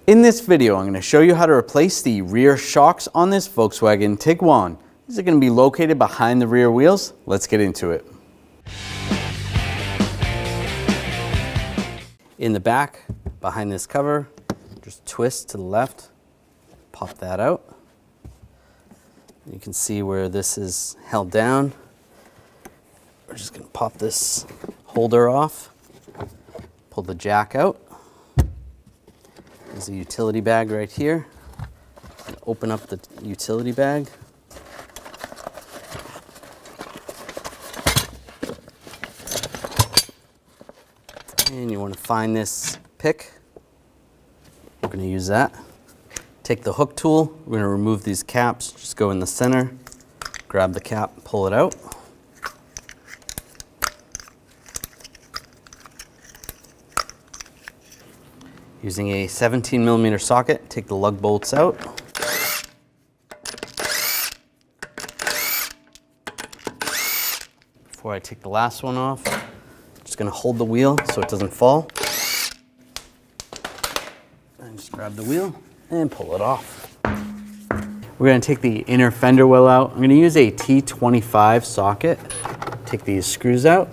In this video, I'm going to show you how to replace the rear shocks on this Volkswagen Tiguan. These are going to be located behind the rear wheels. Let's get into it. In the back, behind this cover, just twist to the left, pop that out. You can see where this is held down. We're just going to pop this holder off, pull the jack out. There's a utility bag right here. Open up the utility bag. And you want to find this pick. We're going to use that. Take the hook tool. We're going to remove these caps. Just go in the center, grab the cap, pull it out. Using a 17mm socket, take the lug bolts out. Before I take the last one off, I'm just going to hold the wheel so it doesn't fall. And just grab the wheel and pull it off. We're going to take the inner fender well out. I'm going to use a T25 socket. Take these screws out.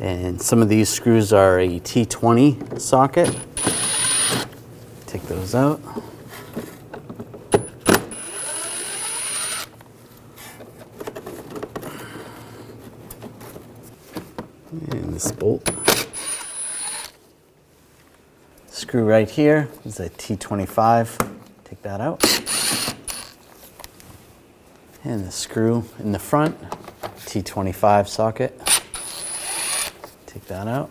And some of these screws are a T20 socket. Take those out. And this bolt. Screw right here is a T25. Take that out. And the screw in the front, T25 socket. Take that out.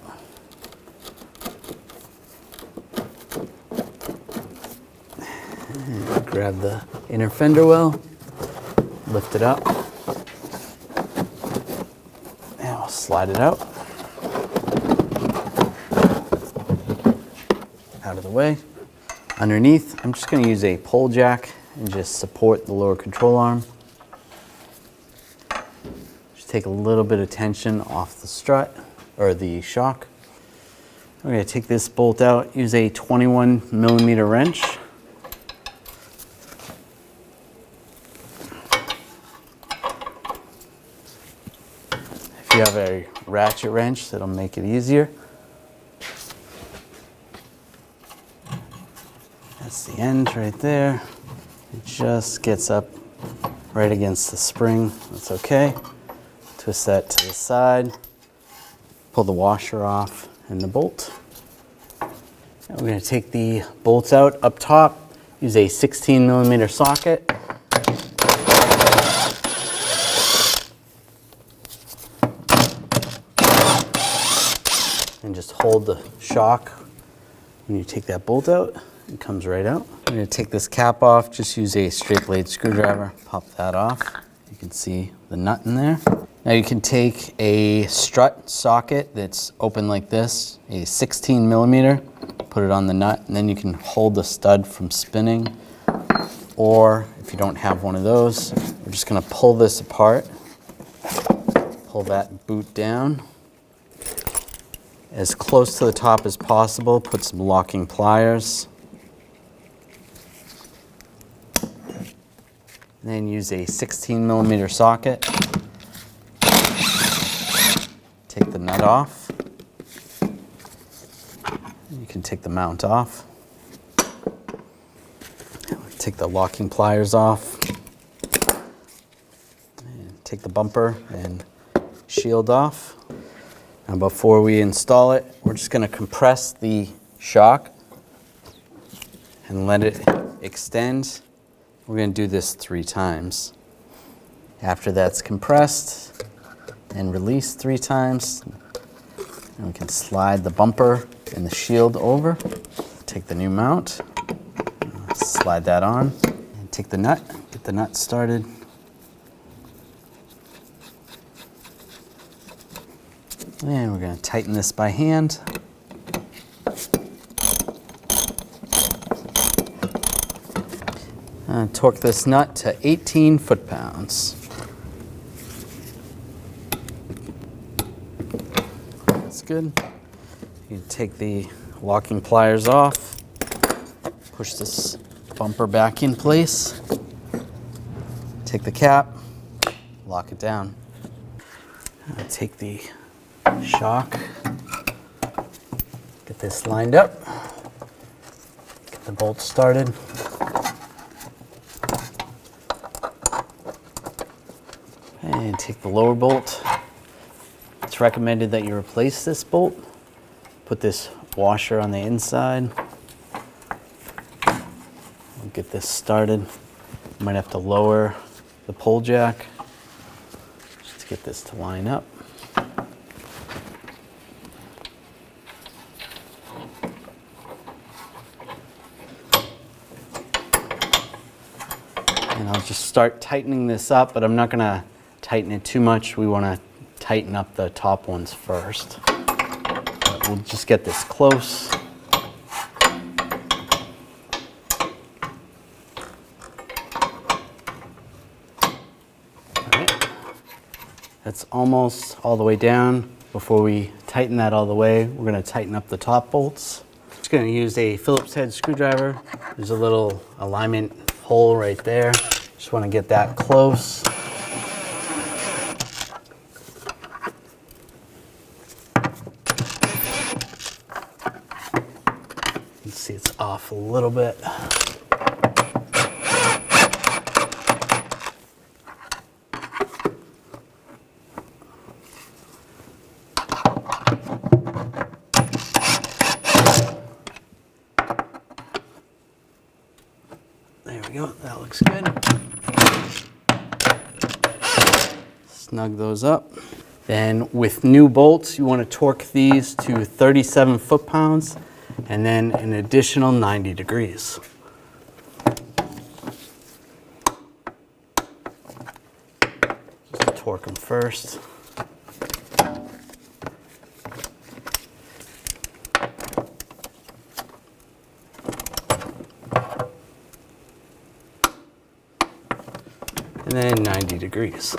And grab the inner fender well, lift it up, and I'll slide it out. Out of the way. Underneath, I'm just going to use a pole jack and just support the lower control arm. Just take a little bit of tension off the strut. Or the shock. We're going to take this bolt out, use a 21mm wrench. If you have a ratchet wrench, that'll make it easier. That's the end right there. It just gets up right against the spring. That's okay. Twist that to the side. Pull the washer off and the bolt. And we're going to take the bolts out up top, use a 16mm socket. And just hold the shock when you take that bolt out. It comes right out. I'm going to take this cap off, just use a straight blade screwdriver, pop that off. You can see the nut in there. Now you can take a strut socket that's open like this, a 16mm, put it on the nut, and then you can hold the stud from spinning. Or if you don't have one of those, we're just going to pull this apart, pull that boot down as close to the top as possible, put some locking pliers. And then use a 16mm socket. Take the nut off. You can take the mount off. Take the locking pliers off. And take the bumper and shield off. Now before we install it, we're just going to compress the shock and let it extend. We're going to do this 3 times. After that's compressed and released 3 times, and we can slide the bumper and the shield over. Take the new mount, slide that on, and Take the nut, get the nut started. And we're going to tighten this by hand. Torque this nut to 18 foot-pounds. That's good. You take the locking pliers off, push this bumper back in place, take the cap, lock it down. Take the shock, get this lined up, get the bolts started. And take the lower bolt. It's recommended that you replace this bolt. Put this washer on the inside. We'll get this started. You might have to lower the pull jack just to get this to line up. And I'll just start tightening this up, but I'm not gonna tighten it too much. We wanna tighten up the top ones first. But we'll just get this close. All right. That's almost all the way down. Before we tighten that all the way, we're gonna tighten up the top bolts. Just gonna use a Phillips head screwdriver. There's a little alignment hole right there. Just wanna get that close. You can see it's off a little bit. There we go, that looks good. Snug those up. Then with new bolts, you want to torque these to 37 foot-pounds and then an additional 90 degrees. Just torque them first. And then 90 degrees.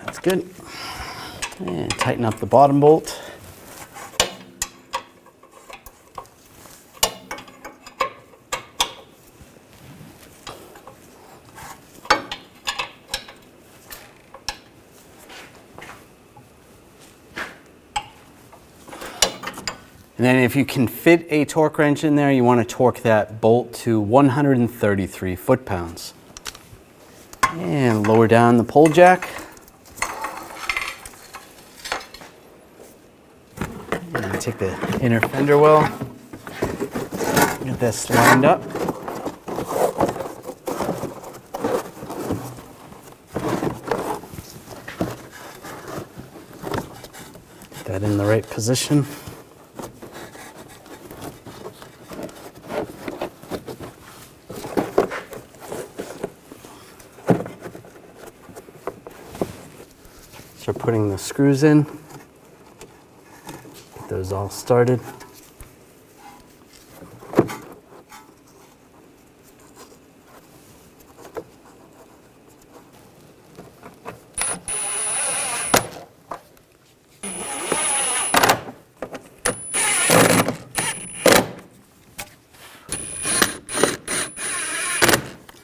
That's good. And tighten up the bottom bolt. And then if you can fit a torque wrench in there, you want to torque that bolt to 133 foot-pounds. And lower down the pull jack. And take the inner fender well. Get this lined up. Get that in the right position. So putting the screws in, get those all started.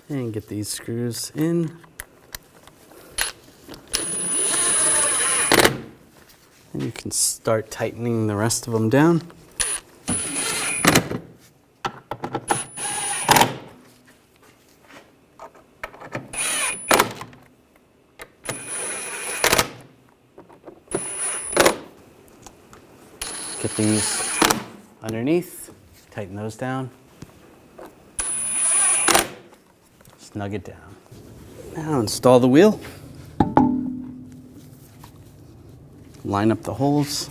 And get these screws in. And you can start tightening the rest of them down. Get these underneath, tighten those down. Snug it down. Now install the wheel. line up the holes,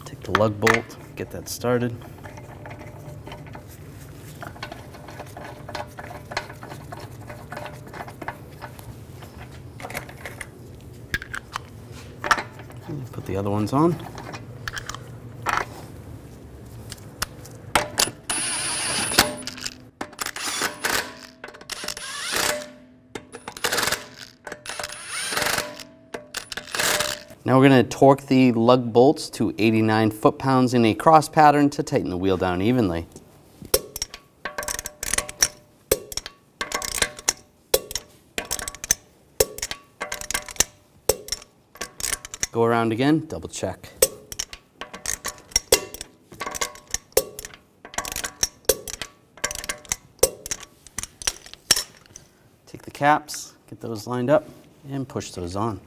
take the lug bolt, get that started. Put the other ones on. Now we're going to torque the lug bolts to 89 foot-pounds in a cross pattern to tighten the wheel down evenly. Go around again, double check. Take the caps, get those lined up, and push those on.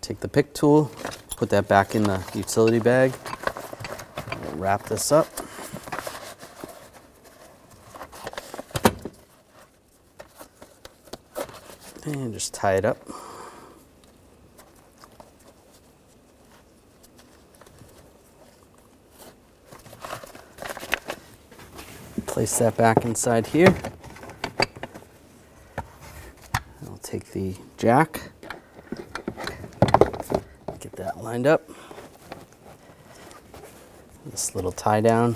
Take the pick tool, put that back in the utility bag. We'll wrap this up. And just tie it up. Place that back inside here. I'll take the jack. Get that lined up. This little tie down.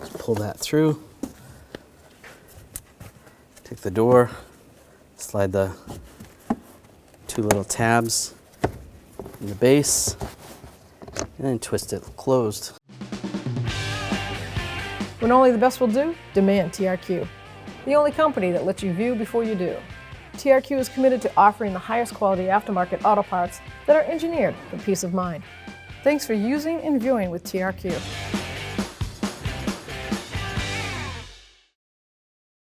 Just pull that through. Take the door, slide the two little tabs in the base, and then twist it closed. When only the best will do, demand TRQ. The only company that lets you view before you do. TRQ is committed to offering the highest quality aftermarket auto parts that are engineered for peace of mind. Thanks for using and viewing with TRQ.